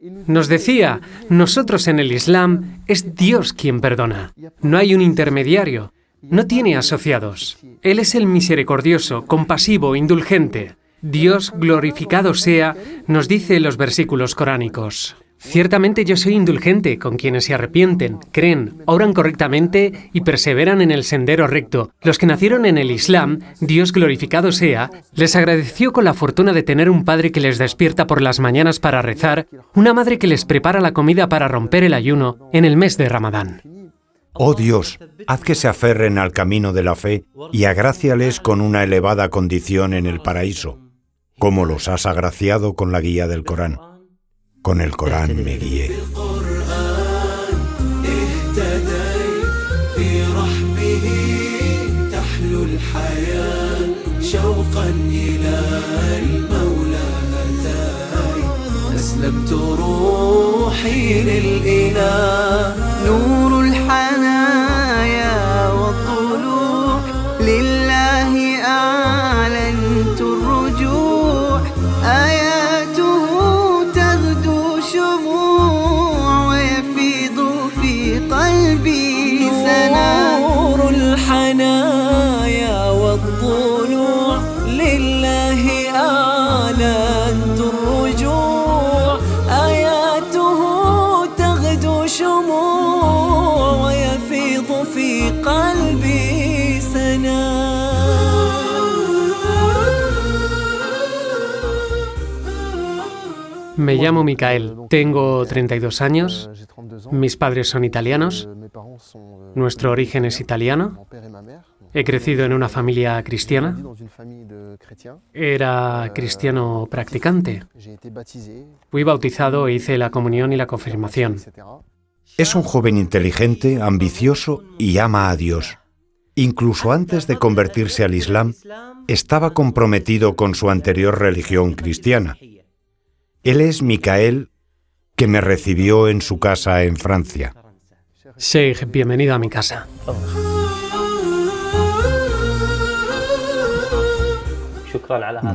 Nos decía, nosotros en el Islam es Dios quien perdona. No hay un intermediario. No tiene asociados. Él es el misericordioso, compasivo, indulgente. Dios glorificado sea, nos dice los versículos coránicos. Ciertamente yo soy indulgente con quienes se arrepienten, creen, obran correctamente y perseveran en el sendero recto. Los que nacieron en el Islam, Dios glorificado sea, les agradeció con la fortuna de tener un padre que les despierta por las mañanas para rezar, una madre que les prepara la comida para romper el ayuno en el mes de Ramadán. Oh Dios, haz que se aferren al camino de la fe y agráciales con una elevada condición en el paraíso, como los has agraciado con la guía del Corán. Con el Corán me guié. Me llamo Micael, tengo 32 años, mis padres son italianos, nuestro origen es italiano, he crecido en una familia cristiana, era cristiano practicante, fui bautizado e hice la comunión y la confirmación. Es un joven inteligente, ambicioso y ama a Dios. Incluso antes de convertirse al Islam, estaba comprometido con su anterior religión cristiana. Él es Micael, que me recibió en su casa en Francia. Sheikh, bienvenido a mi casa.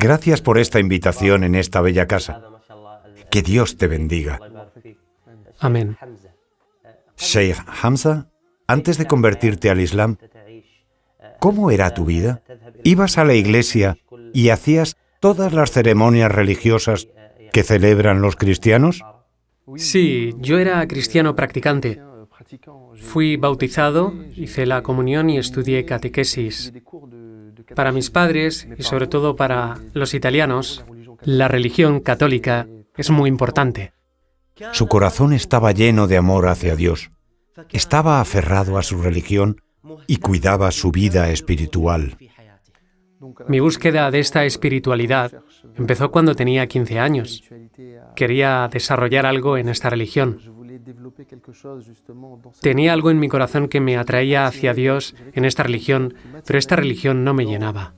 Gracias por esta invitación en esta bella casa. Que Dios te bendiga. Amén. Sheikh Hamza, antes de convertirte al Islam, ¿cómo era tu vida? ¿Ibas a la iglesia y hacías todas las ceremonias religiosas que celebran los cristianos? Sí, yo era cristiano practicante. Fui bautizado, hice la comunión y estudié catequesis. Para mis padres, y sobre todo para los italianos, la religión católica es muy importante. Su corazón estaba lleno de amor hacia Dios. Estaba aferrado a su religión y cuidaba su vida espiritual. Mi búsqueda de esta espiritualidad empezó cuando tenía 15 años. Quería desarrollar algo en esta religión. Tenía algo en mi corazón que me atraía hacia Dios en esta religión, pero esta religión no me llenaba.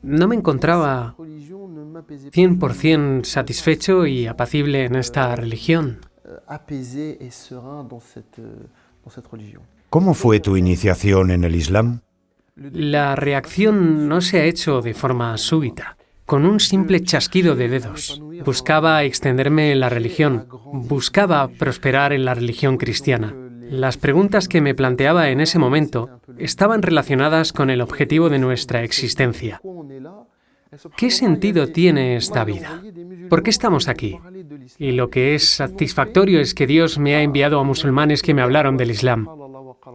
No me encontraba 100% satisfecho y apacible en esta religión. ¿Cómo fue tu iniciación en el Islam? La reacción no se ha hecho de forma súbita, con un simple chasquido de dedos. Buscaba extenderme en la religión, buscaba prosperar en la religión cristiana. Las preguntas que me planteaba en ese momento estaban relacionadas con el objetivo de nuestra existencia. ¿Qué sentido tiene esta vida? ¿Por qué estamos aquí? Y lo que es satisfactorio es que Dios me ha enviado a musulmanes que me hablaron del Islam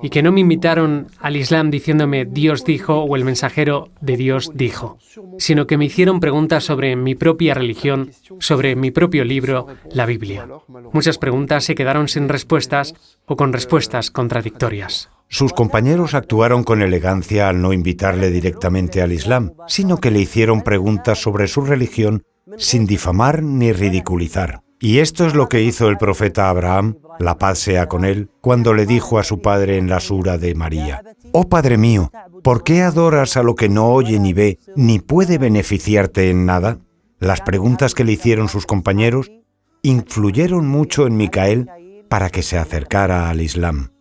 y que no me invitaron al Islam diciéndome Dios dijo o el mensajero de Dios dijo, sino que me hicieron preguntas sobre mi propia religión, sobre mi propio libro, la Biblia. Muchas preguntas se quedaron sin respuestas o con respuestas contradictorias. Sus compañeros actuaron con elegancia al no invitarle directamente al Islam, sino que le hicieron preguntas sobre su religión sin difamar ni ridiculizar. Y esto es lo que hizo el profeta Abraham, la paz sea con él, cuando le dijo a su padre en la sura de María: «Oh Padre mío, ¿por qué adoras a lo que no oye ni ve, ni puede beneficiarte en nada?». Las preguntas que le hicieron sus compañeros influyeron mucho en Micael para que se acercara al Islam.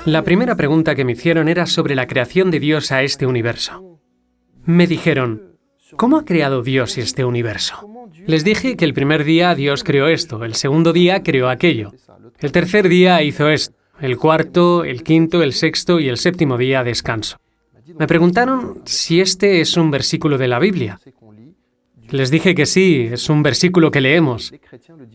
La primera pregunta que me hicieron era sobre la creación de Dios a este universo. Me dijeron, ¿cómo ha creado Dios este universo? Les dije que el primer día Dios creó esto, el segundo día creó aquello, el tercer día hizo esto, el cuarto, el quinto, el sexto y el séptimo día descanso. Me preguntaron si este es un versículo de la Biblia. Les dije que sí, es un versículo que leemos.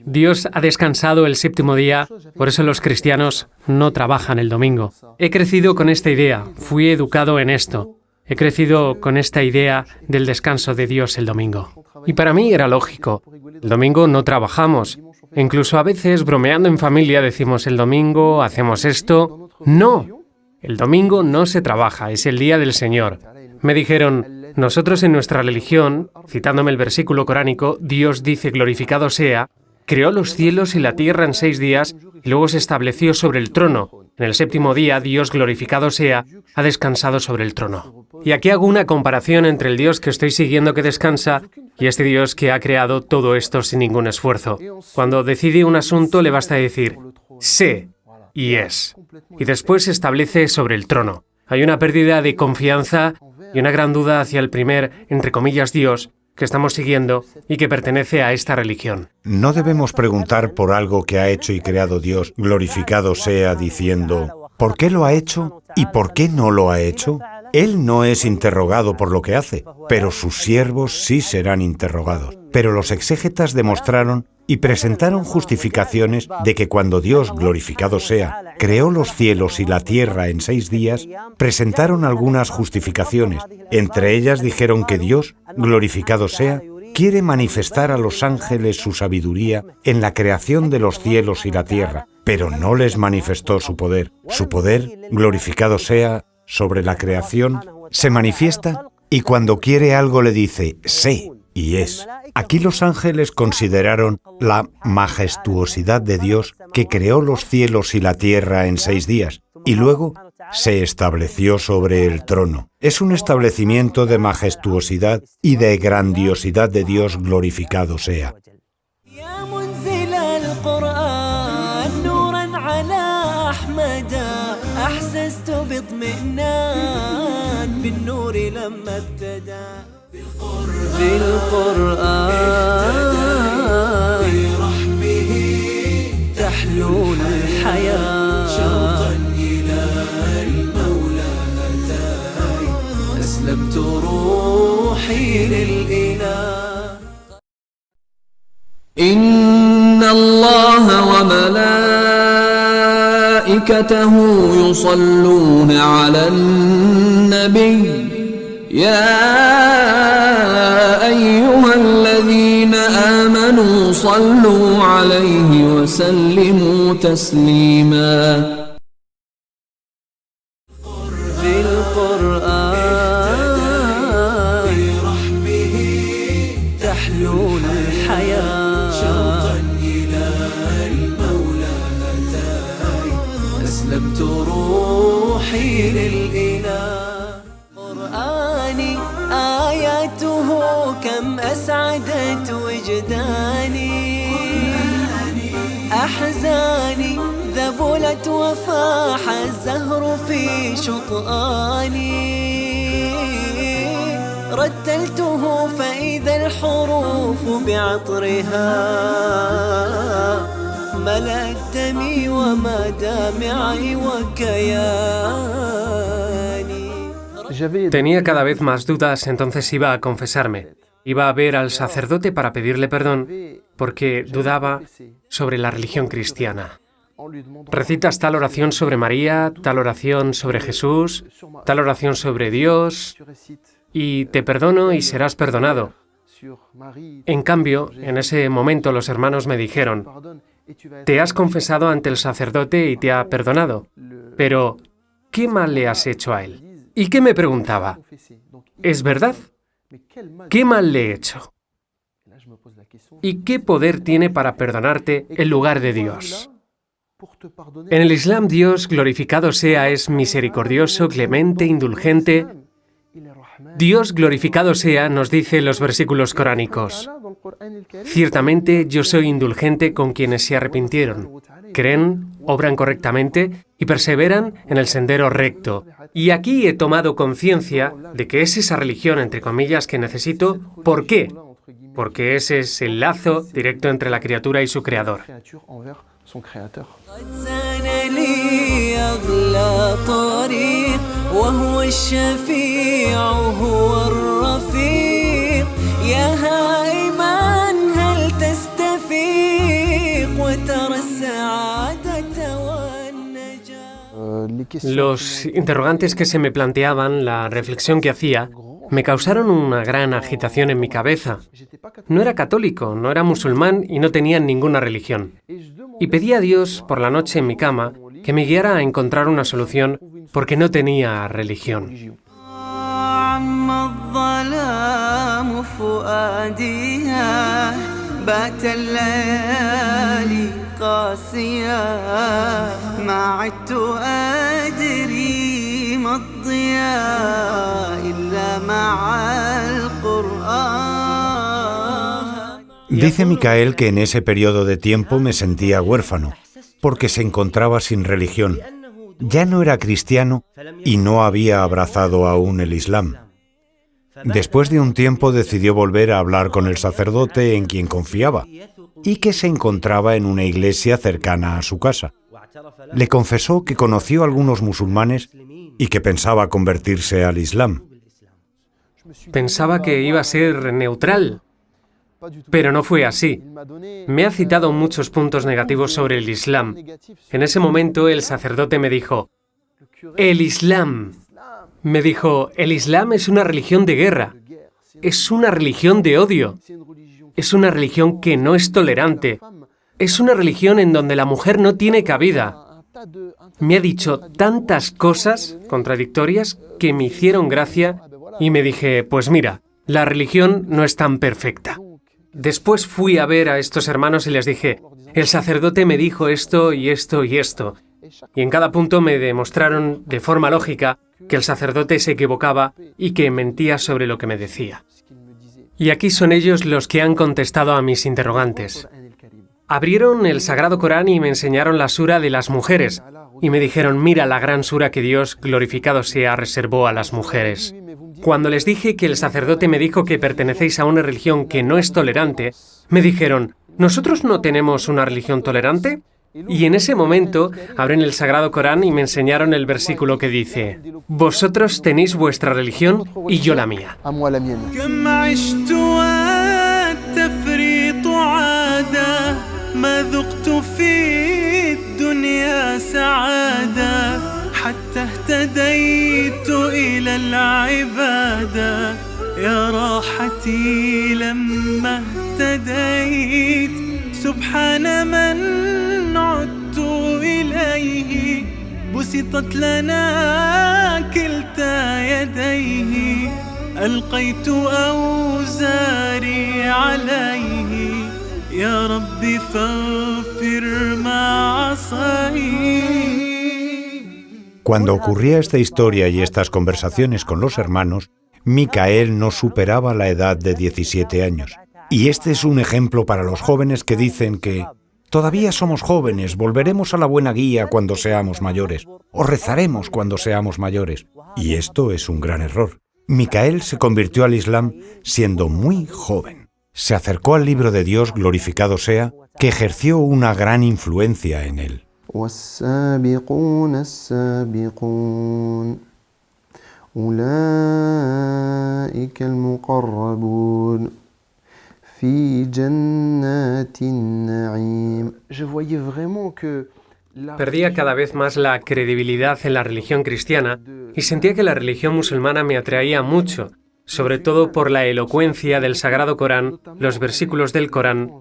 Dios ha descansado el séptimo día, por eso los cristianos no trabajan el domingo. He crecido con esta idea, fui educado en esto. He crecido con esta idea del descanso de Dios el domingo. Y para mí era lógico. El domingo no trabajamos. Incluso a veces, bromeando en familia, decimos el domingo, hacemos esto. ¡No! El domingo no se trabaja, es el día del Señor. Me dijeron, nosotros en nuestra religión, citándome el versículo coránico, Dios dice glorificado sea, creó los cielos y la tierra en 6 días y luego se estableció sobre el trono. En el séptimo día, Dios glorificado sea, ha descansado sobre el trono. Y aquí hago una comparación entre el Dios que estoy siguiendo que descansa y este Dios que ha creado todo esto sin ningún esfuerzo. Cuando decide un asunto le basta decir, sé y es. Y después se establece sobre el trono. Hay una pérdida de confianza y una gran duda hacia el primer, entre comillas, Dios que estamos siguiendo y que pertenece a esta religión. No debemos preguntar por algo que ha hecho y creado Dios, glorificado sea, diciendo, ¿por qué lo ha hecho y por qué no lo ha hecho? Él no es interrogado por lo que hace, pero sus siervos sí serán interrogados. Pero los exégetas demostraron y presentaron justificaciones de que cuando Dios, glorificado sea, creó los cielos y la tierra en 6 días, presentaron algunas justificaciones. Entre ellas dijeron que Dios, glorificado sea, quiere manifestar a los ángeles su sabiduría en la creación de los cielos y la tierra, pero no les manifestó su poder. Su poder, glorificado sea, sobre la creación, se manifiesta y cuando quiere algo le dice, sé y es. Aquí los ángeles consideraron la majestuosidad de Dios que creó los cielos y la tierra en 6 días y luego se estableció sobre el trono. Es un establecimiento de majestuosidad y de grandiosidad de Dios glorificado sea. أحسست باطمئنان بالنور لما ابتدى بالقرآن برحمه تحلو الحياة شوقا إلى المولى هتاي أسلمت روحي للإله إن الله وملائكته يصلون على النبي يا أيها الذين آمنوا صلوا عليه وسلموا تسليما بالقرآن برحمه تحلو الحياة شوقا إلى المولى هتاي أسلمت روحي للإله قرآني آياته كم أسعدت وجداني أحزاني ذبلت وفاح الزهر في شطآني رتلته فإذا الحروف بعطرها ملأت دمي ومدامعي وكياني. Tenía cada vez más dudas, entonces iba a confesarme. Iba a ver al sacerdote para pedirle perdón porque dudaba sobre la religión cristiana. Recitas tal oración sobre María, tal oración sobre Jesús, tal oración sobre Dios, y te perdono y serás perdonado. En cambio, en ese momento los hermanos me dijeron, te has confesado ante el sacerdote y te ha perdonado, pero ¿qué mal le has hecho a él? ¿Y qué me preguntaba? ¿Es verdad? ¿Qué mal le he hecho? ¿Y qué poder tiene para perdonarte en lugar de Dios? En el Islam, Dios, glorificado sea, es misericordioso, clemente, indulgente. Dios, glorificado sea, nos dice los versículos coránicos. Ciertamente yo soy indulgente con quienes se arrepintieron, creen obran correctamente y perseveran en el sendero recto. Y aquí he tomado conciencia de que es esa religión, entre comillas, que necesito. ¿Por qué? Porque ese es el lazo directo entre la criatura y su creador. Los interrogantes que se me planteaban, la reflexión que hacía, me causaron una gran agitación en mi cabeza. No era católico, no era musulmán y no tenía ninguna religión. Y pedí a Dios por la noche en mi cama que me guiara a encontrar una solución porque no tenía religión. Dice Micael que en ese periodo de tiempo me sentía huérfano, porque se encontraba sin religión. Ya no era cristiano y no había abrazado aún el Islam. Después de un tiempo decidió volver a hablar con el sacerdote en quien confiaba y que se encontraba en una iglesia cercana a su casa. Le confesó que conoció a algunos musulmanes y que pensaba convertirse al Islam. Pensaba que iba a ser neutral, pero no fue así. Me ha citado muchos puntos negativos sobre el Islam. En ese momento el sacerdote me dijo, el Islam es una religión de guerra, es una religión de odio, es una religión que no es tolerante, es una religión en donde la mujer no tiene cabida. Me ha dicho tantas cosas contradictorias que me hicieron gracia y me dije, pues mira, la religión no es tan perfecta. Después fui a ver a estos hermanos y les dije, el sacerdote me dijo esto y esto y esto. Y en cada punto me demostraron de forma lógica que el sacerdote se equivocaba y que mentía sobre lo que me decía. Y aquí son ellos los que han contestado a mis interrogantes. Abrieron el Sagrado Corán y me enseñaron la sura de las mujeres. Y me dijeron, mira la gran sura que Dios, glorificado sea, reservó a las mujeres. Cuando les dije que el sacerdote me dijo que pertenecéis a una religión que no es tolerante, me dijeron, ¿nosotros no tenemos una religión tolerante? Y en ese momento abren el Sagrado Corán y me enseñaron el versículo que dice, vosotros tenéis vuestra religión y yo la mía. بسطت لنا كلتا يديه ألقيت أوزاري عليه يا ربي فاغفر ما عصيت. Cuando ocurría esta historia y estas conversaciones con los hermanos, Micael no superaba la edad de 17 años. Y este es un ejemplo para los jóvenes que dicen que todavía somos jóvenes, volveremos a la buena guía cuando seamos mayores, o rezaremos cuando seamos mayores. Y esto es un gran error. Micael se convirtió al Islam siendo muy joven. Se acercó al libro de Dios, glorificado sea, que ejerció una gran influencia en él. والسابقون السابقون أولئك المقربون في جنات النعيم. Je voyais vraiment que Perdía cada vez más la credibilidad en la religión cristiana y sentía que la religión musulmana me atraía mucho, sobre todo por la elocuencia del Sagrado Corán, los versículos del Corán.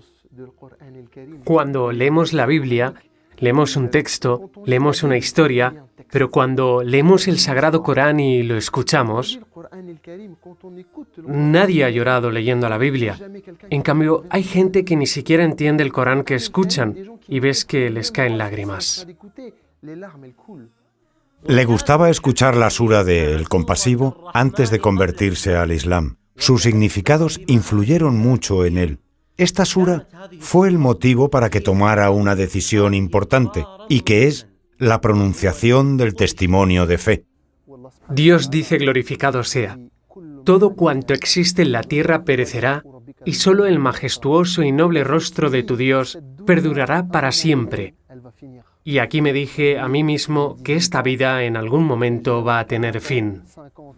Cuando leemos la Biblia, leemos un texto, leemos una historia, pero cuando leemos el Sagrado Corán y lo escuchamos, nadie ha llorado leyendo la Biblia. En cambio, hay gente que ni siquiera entiende el Corán que escuchan y ves que les caen lágrimas. Le gustaba escuchar la sura de El Compasivo antes de convertirse al Islam. Sus significados influyeron mucho en él. Esta sura fue el motivo para que tomara una decisión importante, y que es la pronunciación del testimonio de fe. Dios dice glorificado sea. Todo cuanto existe en la tierra perecerá, y solo el majestuoso y noble rostro de tu Dios perdurará para siempre. Y aquí me dije a mí mismo que esta vida en algún momento va a tener fin.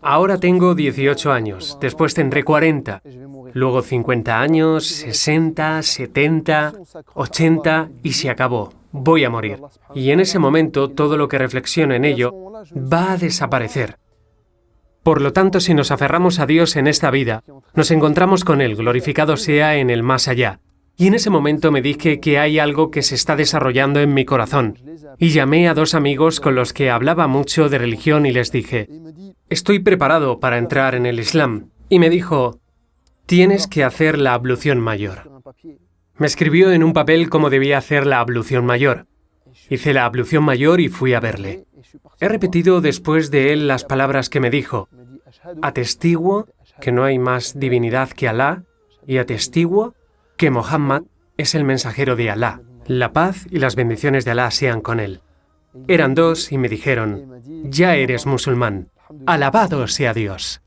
Ahora tengo 18 años, después tendré 40, luego 50 años, 60, 70, 80 y se acabó. Voy a morir. Y en ese momento todo lo que reflexiono en ello va a desaparecer. Por lo tanto, si nos aferramos a Dios en esta vida, nos encontramos con Él, glorificado sea en el más allá. Y en ese momento me dije que hay algo que se está desarrollando en mi corazón. Y llamé a 2 amigos con los que hablaba mucho de religión y les dije, estoy preparado para entrar en el Islam. Y me dijo, tienes que hacer la ablución mayor. Me escribió en un papel cómo debía hacer la ablución mayor. Hice la ablución mayor y fui a verle. He repetido después de él las palabras que me dijo. Atestiguo que no hay más divinidad que Alá y atestiguo que Mohammed es el mensajero de Alá. La paz y las bendiciones de Alá sean con él. Eran 2 y me dijeron, ya eres musulmán. Alabado sea Dios.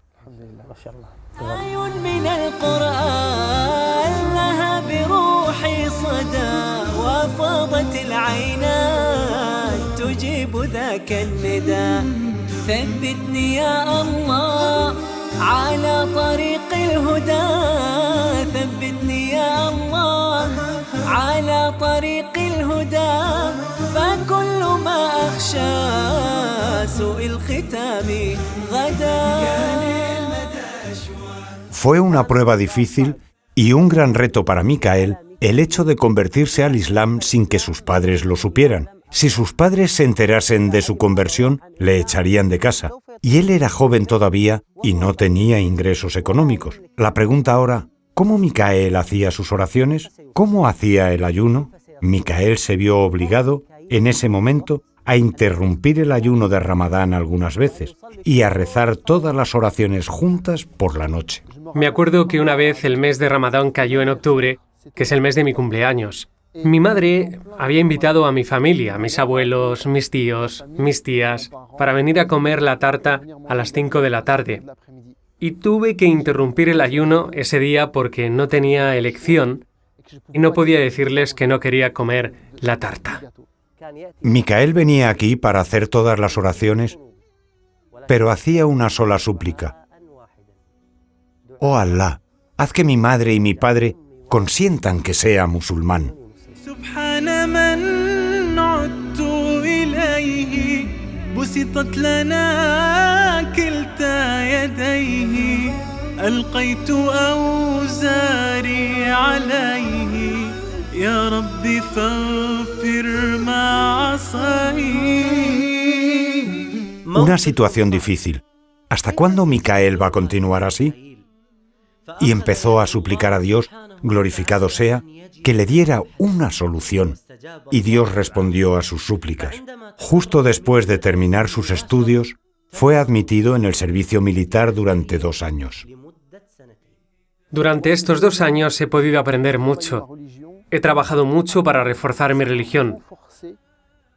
تجيب ذاك النداء ثبتني يا الله على طريق الهدى ثبتني يا الله على طريق الهدى فكل ما أخشى سوء الختام غدا. Fue una prueba difícil y un gran reto para Micael el hecho de convertirse al Islam sin que sus padres lo supieran. Si sus padres se enterasen de su conversión, le echarían de casa. Y él era joven todavía y no tenía ingresos económicos. La pregunta ahora, ¿cómo Micael hacía sus oraciones? ¿Cómo hacía el ayuno? Micael se vio obligado, en ese momento, a interrumpir el ayuno de Ramadán algunas veces y a rezar todas las oraciones juntas por la noche. Me acuerdo que una vez el mes de Ramadán cayó en octubre, que es el mes de mi cumpleaños. Mi madre había invitado a mi familia, a mis abuelos, mis tíos, mis tías, para venir a comer la tarta a las 5 de la tarde. Y tuve que interrumpir el ayuno ese día porque no tenía elección y no podía decirles que no quería comer la tarta. Micael venía aquí para hacer todas las oraciones, pero hacía una sola súplica. Oh Alá, haz que mi madre y mi padre consientan que sea musulmán. سبحان من عدت إليه بسطت لنا كلتا يديه ألقيت أوزاري عليه يا ربي فاغفر ما عصيه. Una situación difícil. ¿Hasta cuándo Micael va a continuar así? Y empezó a suplicar a Dios, glorificado sea, que le diera una solución. Y Dios respondió a sus súplicas. Justo después de terminar sus estudios, fue admitido en el servicio militar durante 2 años. Durante estos 2 años he podido aprender mucho. He trabajado mucho para reforzar mi religión,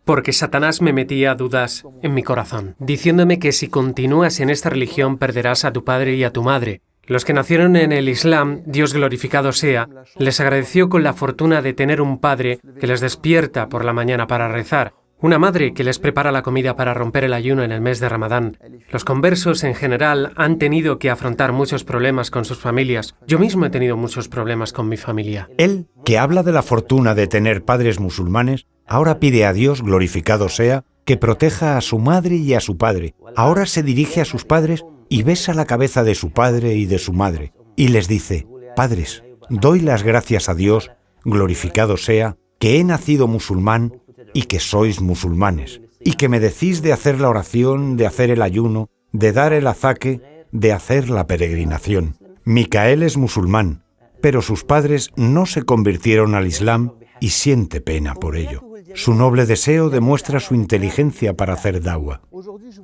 porque Satanás me metía dudas en mi corazón, diciéndome que si continúas en esta religión perderás a tu padre y a tu madre. Los que nacieron en el Islam, Dios glorificado sea, les agradeció con la fortuna de tener un padre que les despierta por la mañana para rezar, una madre que les prepara la comida para romper el ayuno en el mes de Ramadán. Los conversos en general han tenido que afrontar muchos problemas con sus familias. Yo mismo he tenido muchos problemas con mi familia. Él, que habla de la fortuna de tener padres musulmanes, ahora pide a Dios, glorificado sea, que proteja a su madre y a su padre. Ahora se dirige a sus padres y besa la cabeza de su padre y de su madre, y les dice: Padres, doy las gracias a Dios, glorificado sea, que he nacido musulmán y que sois musulmanes, y que me decís de hacer la oración, de hacer el ayuno, de dar el azaque, de hacer la peregrinación. Micael es musulmán, pero sus padres no se convirtieron al Islam y siente pena por ello. Su noble deseo demuestra su inteligencia para hacer da'wa.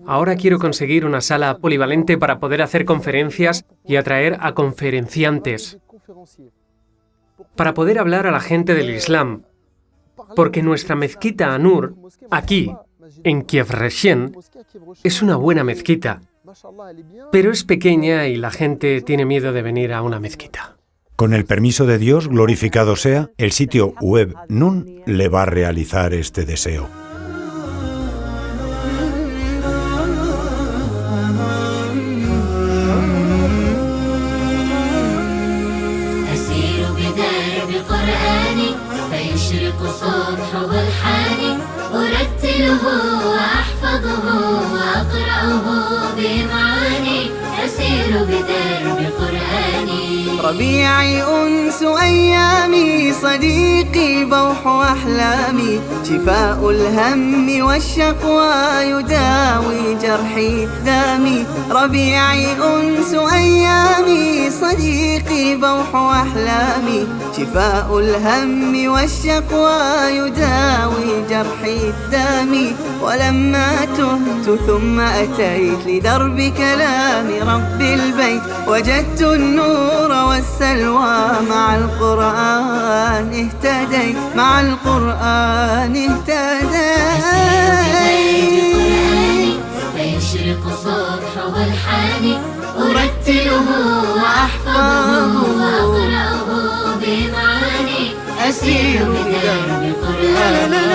Ahora quiero conseguir una sala polivalente para poder hacer conferencias y atraer a conferenciantes. para poder hablar a la gente del Islam, porque nuestra mezquita Anur, aquí, en Kiev Reshen, es una buena mezquita, pero es pequeña y la gente tiene miedo de venir a una mezquita. Con el permiso de Dios, glorificado sea, el sitio web Nun le va a realizar este deseo. ربيعي أنس أيامي صديقي بوح أحلامي شفاء الهم والشقوى يداوي جرحي دامي ربيعي أنس أيامي صديقي بوح أحلامي شفاء الهم والشقوى يداوي جرحي دامي ولما تهت ثم أتيت لدرب كلام رب البيت وجدت النور والسلوى مع القرآن اهتديت مع القرآن اهتديت فيشرق الصبح والحاني أرتله وأحفظه وأقرأه بمعاني أسير بدرب قرآني